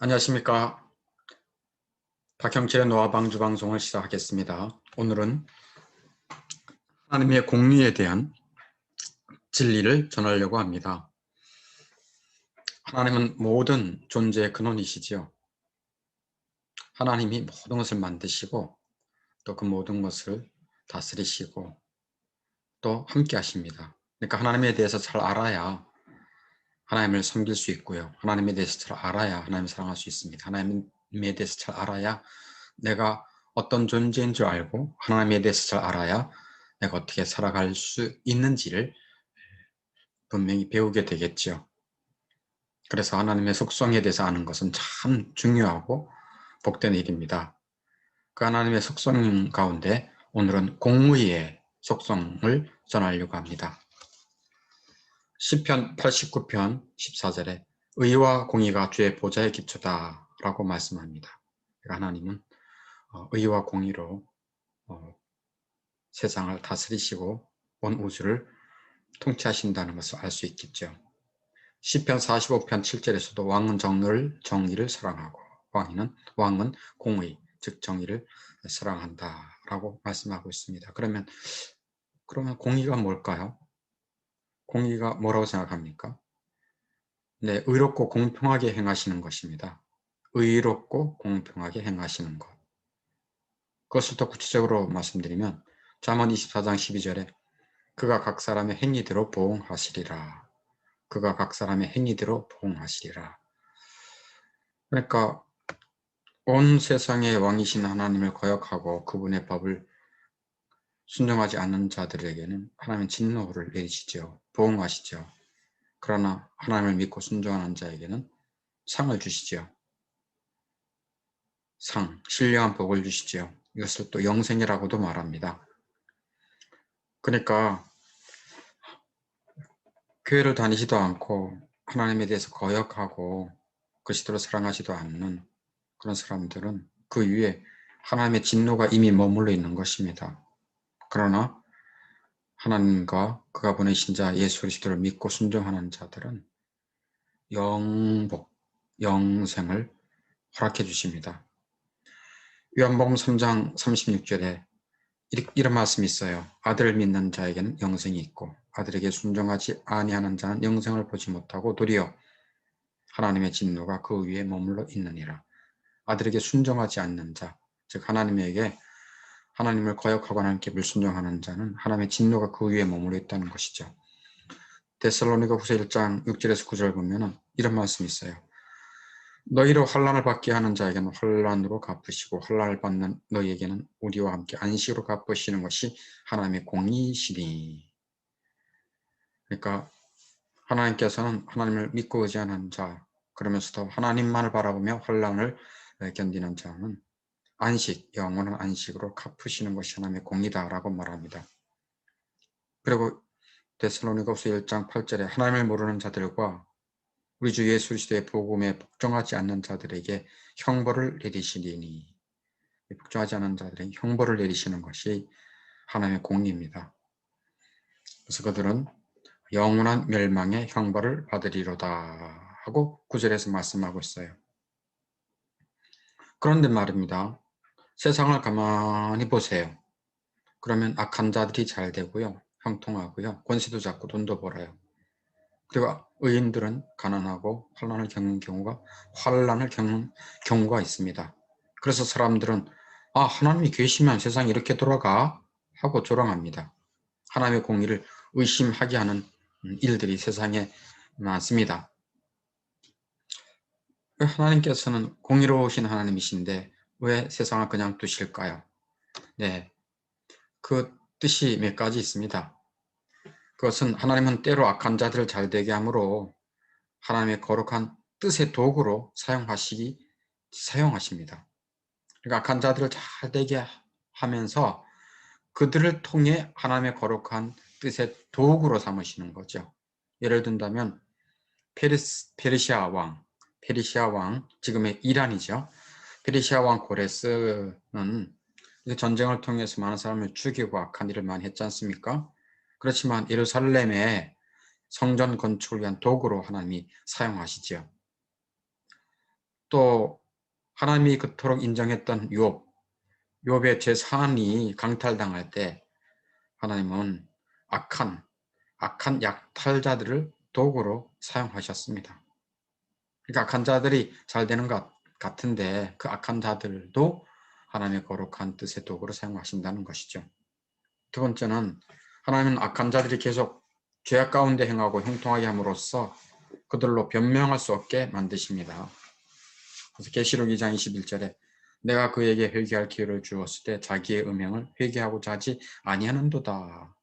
안녕하십니까. 박형철의 노화 방주 방송을 시작하겠습니다. 오늘은 하나님의 공리에 대한 진리를 전하려고 합니다. 하나님은 모든 존재의 근원이시지요. 하나님이 모든 것을 만드시고 또 그 모든 것을 다스리시고 또 함께 하십니다. 그러니까 하나님에 대해서 잘 알아야 하나님을 섬길 수 있고요. 하나님에 대해서 잘 알아야 하나님을 사랑할 수 있습니다. 하나님에 대해서 잘 알아야 내가 어떤 존재인 줄 알고 하나님에 대해서 잘 알아야 내가 어떻게 살아갈 수 있는지를 분명히 배우게 되겠죠. 그래서 하나님의 속성에 대해서 아는 것은 참 중요하고 복된 일입니다. 그 하나님의 속성 가운데 오늘은 공의의 속성을 전하려고 합니다. 시편 89편 14절에 의와 공의가 주의 보좌의 기초다 라고 말씀합니다. 하나님은 의와 공의로 세상을 다스리시고 온 우주를 통치하신다는 것을 알 수 있겠죠. 시편 45편 7절에서도 왕은 정의를 사랑하고 왕은 공의, 즉 정의를 사랑한다라고 말씀하고 있습니다. 그러면 공의가 뭘까요? 공의가 뭐라고 생각합니까? 네, 의롭고 공평하게 행하시는 것입니다. 의롭고 공평하게 행하시는 것. 그것을 더 구체적으로 말씀드리면 잠언 24장 12절에 그가 각 사람의 행위대로 보응하시리라. 그가 각 사람의 행위대로 보응하시리라. 그러니까 온 세상의 왕이신 하나님을 거역하고 그분의 법을 순종하지 않는 자들에게는 하나님은 진노를 내리시죠. 보응하시죠. 그러나 하나님을 믿고 순종하는 자에게는 상을 주시죠. 신령한 복을 주시죠. 이것을 또 영생이라고도 말합니다. 그러니까 교회를 다니지도 않고 하나님에 대해서 거역하고 그리스도를 사랑하지도 않는 그런 사람들은 그 위에 하나님의 진노가 이미 머물러 있는 것입니다. 그러나 하나님과 그가 보내신 자 예수 그리스도를 믿고 순종하는 자들은 영복, 영생을 허락해 주십니다. 요한복음 3장 36절에 이런 말씀이 있어요. 아들을 믿는 자에게는 영생이 있고 아들에게 순종하지 아니하는 자는 영생을 보지 못하고 도리어 하나님의 진노가 그 위에 머물러 있느니라. 아들에게 순종하지 않는 자, 즉 하나님을 거역하고 하나님께 불순종하는 자는 하나님의 진노가 그 위에 머물러 있다는 것이죠. 데살로니가 후서 1장 6절에서 9절 보면 이런 말씀이 있어요. 너희로 환난을 받게 하는 자에게는 환난으로 갚으시고 환난을 받는 너희에게는 우리와 함께 안식으로 갚으시는 것이 하나님의 공의시니. 그러니까 하나님께서는 하나님을 믿고 의지하는 자, 그러면서도 하나님만을 바라보며 환난을 견디는 자는 영원한 안식으로 갚으시는 것이 하나님의 공의다라고 말합니다. 그리고 데살로니가후서 1장 8절에 하나님을 모르는 자들과 우리 주 예수 그리스도의 복음에 복종하지 않는 자들에게 형벌을 내리시리니, 복종하지 않는 자들에게 형벌을 내리시는 것이 하나님의 공의입니다. 그래서 그들은 영원한 멸망의 형벌을 받으리로다 하고 9절에서 말씀하고 있어요. 그런데 말입니다. 세상을 가만히 보세요. 그러면 악한 자들이 잘 되고요. 형통하고요. 권세도 잡고 돈도 벌어요. 그리고 의인들은 가난하고 환난을 겪는 경우가 있습니다. 그래서 사람들은 하나님이 계시면 세상이 이렇게 돌아가 하고 조롱합니다. 하나님의 공의를 의심하게 하는 일들이 세상에 많습니다. 하나님께서는 공의로우신 하나님이신데 왜 세상을 그냥 두실까요? 네, 그 뜻이 몇 가지 있습니다. 그것은 하나님은 때로 악한 자들을 잘 되게 함으로 하나님의 거룩한 뜻의 도구로 사용하십니다. 그러니까 악한 자들을 잘 되게 하면서 그들을 통해 하나님의 거룩한 뜻의 도구로 삼으시는 거죠. 예를 든다면 페르시아 왕, 지금의 이란이죠. 페르시아 왕 고레스는 전쟁을 통해서 많은 사람을 죽이고 악한 일을 많이 했지 않습니까? 그렇지만 예루살렘의 성전 건축을 위한 도구로 하나님이 사용하시죠. 또 하나님이 그토록 인정했던 욥의 재산이 강탈당할 때 하나님은 악한 약탈자들을 도구로 사용하셨습니다. 그러니까 악한 자들이 잘 되는 것 같은데 그 악한 자들도 하나님의 거룩한 뜻의 도구로 사용하신다는 것이죠. 두 번째는 하나님은 악한 자들이 계속 죄악 가운데 행하고 형통하게 함으로써 그들로 변명할 수 없게 만드십니다. 그래서 계시록 2장 21절에 내가 그에게 회개할 기회를 주었을 때 자기의 음행을 회개하고자 하지 아니하는도다.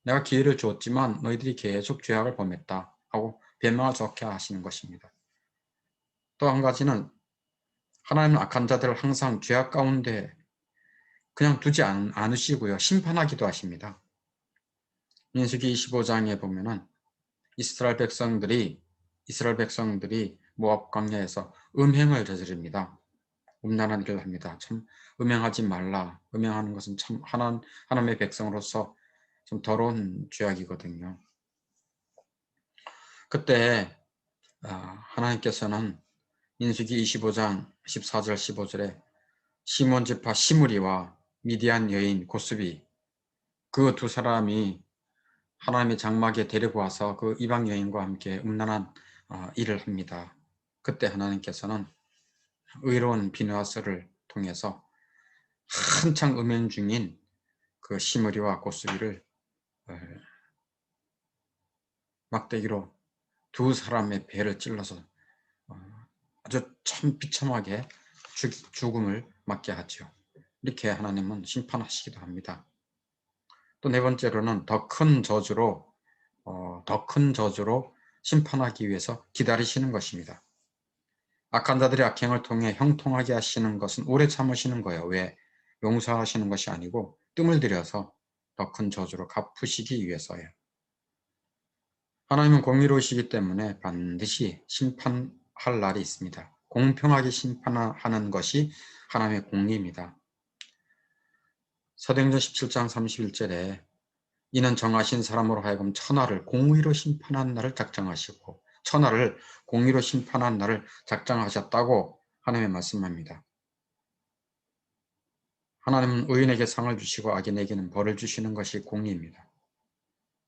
내가 기회를 주었지만 너희들이 계속 죄악을 범했다 하고 변명을 적게 하시는 것입니다. 또 한 가지는 하나님은 악한 자들을 항상 죄악 가운데 그냥 두지 않으시고요. 심판하기도 하십니다. 민수기 25장에 보면은 이스라엘 백성들이 모압 광야에서 음행을 저지릅니다. 음란한 일을 합니다. 참 음행하지 말라. 음행하는 것은 참 하나님의 백성으로서 좀 더러운 죄악이거든요. 그때 하나님께서는 민수기 25장 14절 15절에 시몬 지파 시므리와 미디안 여인 고스비 그 두 사람이 하나님의 장막에 데리고 와서 그 이방 여인과 함께 음란한 일을 합니다. 그때 하나님께서는 의로운 비느하스를 통해서 한창 음행 중인 그 시므리와 고스비를 막대기로 두 사람의 배를 찔러서 아주 참 비참하게 죽음을 맞게 하죠. 이렇게 하나님은 심판하시기도 합니다. 또 네 번째로는 더 큰 저주로 심판하기 위해서 기다리시는 것입니다. 악한 자들의 악행을 통해 형통하게 하시는 것은 오래 참으시는 거예요. 왜? 용서하시는 것이 아니고 뜸을 들여서 더 큰 저주로 갚으시기 위해서예요. 하나님은 공의로우시기 때문에 반드시 심판할 날이 있습니다. 공평하게 심판하는 것이 하나님의 공의입니다. 사도행전 17장 31절에 이는 정하신 사람으로 하여금 천하를 공의로 심판한 날을 작정하시고 천하를 공의로 심판한 날을 작정하셨다고 하나님의 말씀합니다. 하나님은 의인에게 상을 주시고 악인에게는 벌을 주시는 것이 공의입니다.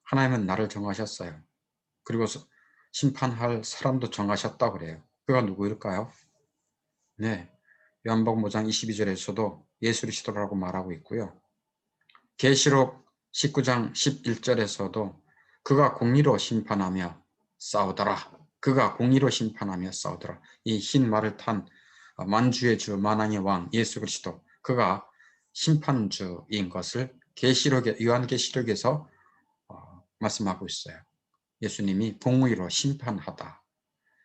하나님은 나를 정하셨어요. 그리고 심판할 사람도 정하셨다고 그래요. 그가 누구일까요? 네, 요한복음 5장 22절에서도 예수 그리스도라고 말하고 있고요. 계시록 19장 11절에서도 그가 공의로 심판하며 싸우더라. 그가 공의로 심판하며 싸우더라. 이 흰 말을 탄 만주의 주 만왕의 왕 예수 그리스도 그가 심판주인 것을 요한계시록에서 말씀하고 있어요. 예수님이 공의로 심판하다.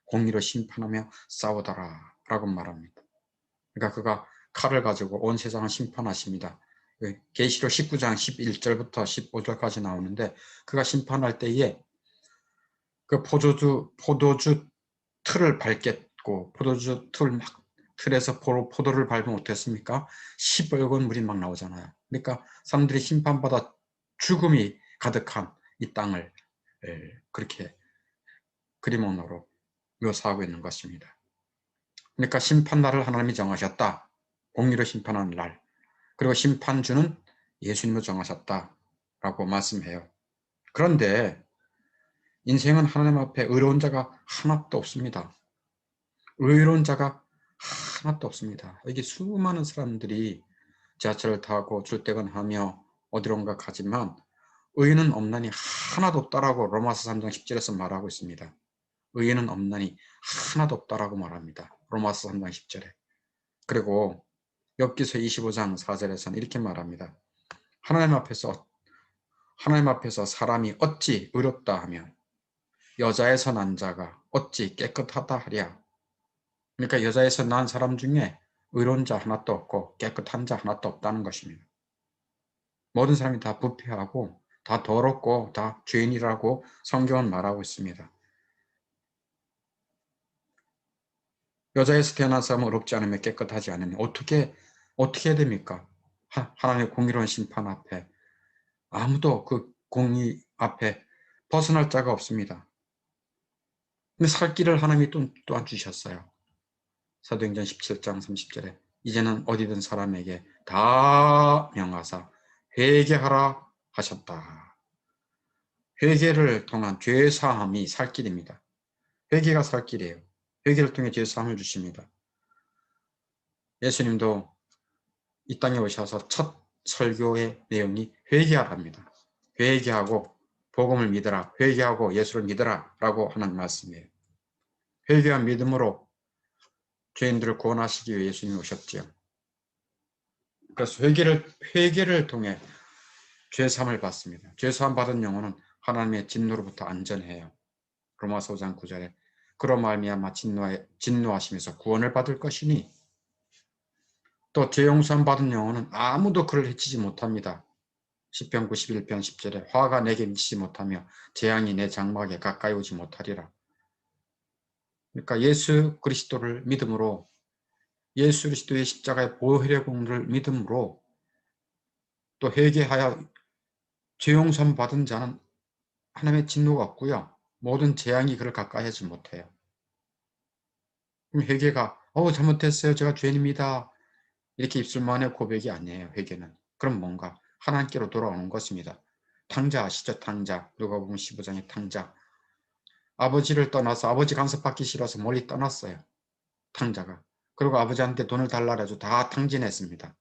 공의로 심판하며 싸우더라 라고 말합니다. 그러니까 그가 칼을 가지고 온 세상을 심판하십니다. 계시록 19장 11절부터 15절까지 나오는데 그가 심판할 때에 그 포도주 틀을 밟겠고 포도주 틀에서 포도를 밟으면 어땠습니까? 시뻘건 물이 막 나오잖아요. 그러니까 사람들이 심판받아 죽음이 가득한 이 땅을 그렇게 그림으로 묘사하고 있는 것입니다. 그러니까 심판날을 하나님이 정하셨다. 공의로 심판하는 날. 그리고 심판주는 예수님을 정하셨다라고 말씀해요. 그런데 인생은 하나님 앞에 의로운 자가 하나도 없습니다. 의로운 자가 하나도 없습니다. 여기 수많은 사람들이 지하철을 타고 출퇴근하며 어디론가 가지만 의인은 없나니 하나도 없다라고 로마서 3장 10절에서 말하고 있습니다. 의인은 없나니 하나도 없다라고 말합니다. 로마서 3장 10절에. 그리고 욥기서 25장 4절에서는 이렇게 말합니다. 하나님 앞에서 사람이 어찌 의롭다 하며 여자에서 난 자가 어찌 깨끗하다 하랴. 그러니까 여자에서 난 사람 중에 의로운 자 하나도 없고 깨끗한 자 하나도 없다는 것입니다. 모든 사람이 다 부패하고 다 더럽고 다 죄인이라고 성경은 말하고 있습니다. 여자에서 태어난 사람은 의롭지 않으며 깨끗하지 않으면 어떻게 해야 됩니까? 하나님의 공의로운 심판 앞에 아무도 그 공의 앞에 벗어날 자가 없습니다. 근데 살 길을 하나님이 또한 주셨어요. 사도행전 17장 30절에 이제는 어디든 사람에게 다 명하사 회개하라 하셨다. 회개를 통한 죄사함이 살 길입니다. 회개가 살 길이에요. 회개를 통해 죄사함을 주십니다. 예수님도 이 땅에 오셔서 첫 설교의 내용이 회개하랍니다. 회개하고 복음을 믿어라. 회개하고 예수를 믿어라 라고 하는 말씀이에요. 회개와 믿음으로 죄인들을 구원하시기 위해 예수님이 오셨지요. 그래서 회개를 통해 죄사함을 받습니다. 죄사함 받은 영혼은 하나님의 진노로부터 안전해요. 로마서 5장 9절에 그로 말미암아 진노하시면서 구원을 받을 것이니 또 죄 용서함 받은 영혼은 아무도 그를 해치지 못합니다. 시편 91편 10절에 화가 내게 미치지 못하며 재앙이 내 장막에 가까이 오지 못하리라. 그러니까 예수 그리스도를 믿음으로 예수 그리스도의 십자가의 보혈의 공로를 믿음으로 또 회개하여 죄 용서함 받은 자는 하나님의 진노가 없고요. 모든 재앙이 그를 가까이 하지 못해요. 그럼 회개가 잘못했어요. 제가 죄인입니다. 이렇게 입술만의 고백이 아니에요. 회개는. 그럼 뭔가 하나님께로 돌아오는 것입니다. 탕자 아시죠? 탕자. 누가복음 15장의 탕자. 아버지를 떠나서 아버지 간섭받기 싫어서 멀리 떠났어요. 탕자가. 그리고 아버지한테 돈을 달라고 해서 다 탕진했습니다.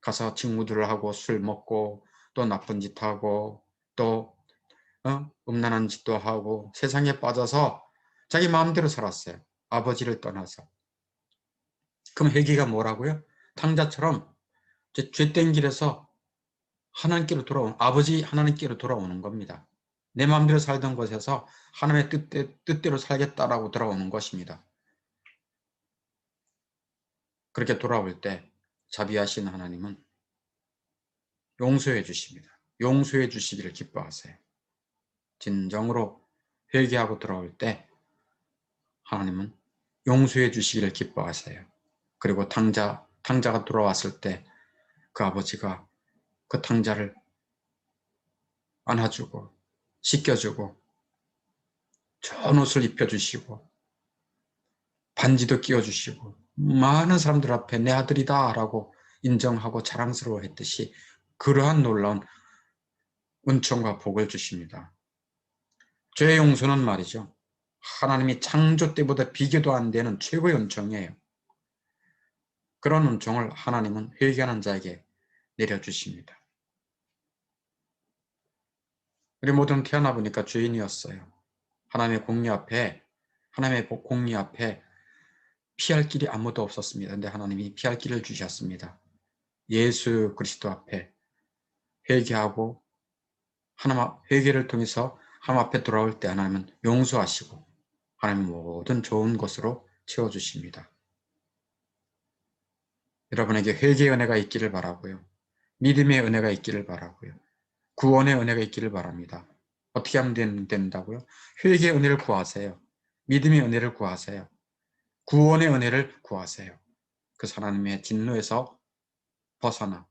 가서 친구들을 하고 술 먹고 또 나쁜 짓 하고 또 음란한 짓도 하고 세상에 빠져서 자기 마음대로 살았어요. 아버지를 떠나서. 그럼 회개가 뭐라고요? 탕자처럼 죄된 길에서 하나님께로 돌아오는 아버지 하나님께로 돌아오는 겁니다. 내 마음대로 살던 곳에서 하나님의 뜻대로 살겠다라고 돌아오는 것입니다. 그렇게 돌아올 때 자비하신 하나님은 용서해 주십니다. 용서해 주시기를 기뻐하세요. 진정으로 회개하고 돌아올 때 하나님은 용서해 주시기를 기뻐하세요. 그리고 탕자가 돌아왔을 때 그 아버지가 그 탕자를 안아주고 씻겨주고 좋은 옷을 입혀주시고 반지도 끼워주시고 많은 사람들 앞에 내 아들이다 라고 인정하고 자랑스러워했듯이 그러한 놀라운 은총과 복을 주십니다. 죄 용서는 말이죠. 하나님이 창조 때보다 비교도 안 되는 최고의 은총이에요. 그런 은총을 하나님은 회개하는 자에게 내려주십니다. 우리 모두는 태어나 보니까 죄인이었어요. 하나님의 공의 앞에 피할 길이 아무도 없었습니다. 근데 하나님이 피할 길을 주셨습니다. 예수 그리스도 앞에 회개하고 회개를 통해서 하나님 앞에 돌아올 때 하나님은 용서하시고 하나님 모든 좋은 것으로 채워주십니다. 여러분에게 회개의 은혜가 있기를 바라고요. 믿음의 은혜가 있기를 바라고요. 구원의 은혜가 있기를 바랍니다. 어떻게 하면 된다고요? 회개의 은혜를 구하세요. 믿음의 은혜를 구하세요. 구원의 은혜를 구하세요. 그 하나님의 진노에서 벗어나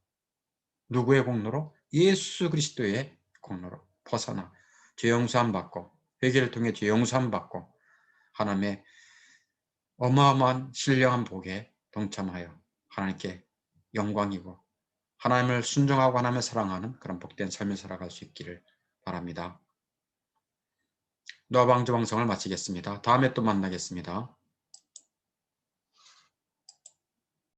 누구의 공로로? 예수 그리스도의 공로로 벗어나 죄 용서함 받고 회개를 통해 죄 용서함 받고 하나님의 어마어마한 신령한 복에 동참하여 하나님께 영광이고 하나님을 순종하고 하나님을 사랑하는 그런 복된 삶을 살아갈 수 있기를 바랍니다. 노아방주 방송을 마치겠습니다. 다음에 또 만나겠습니다.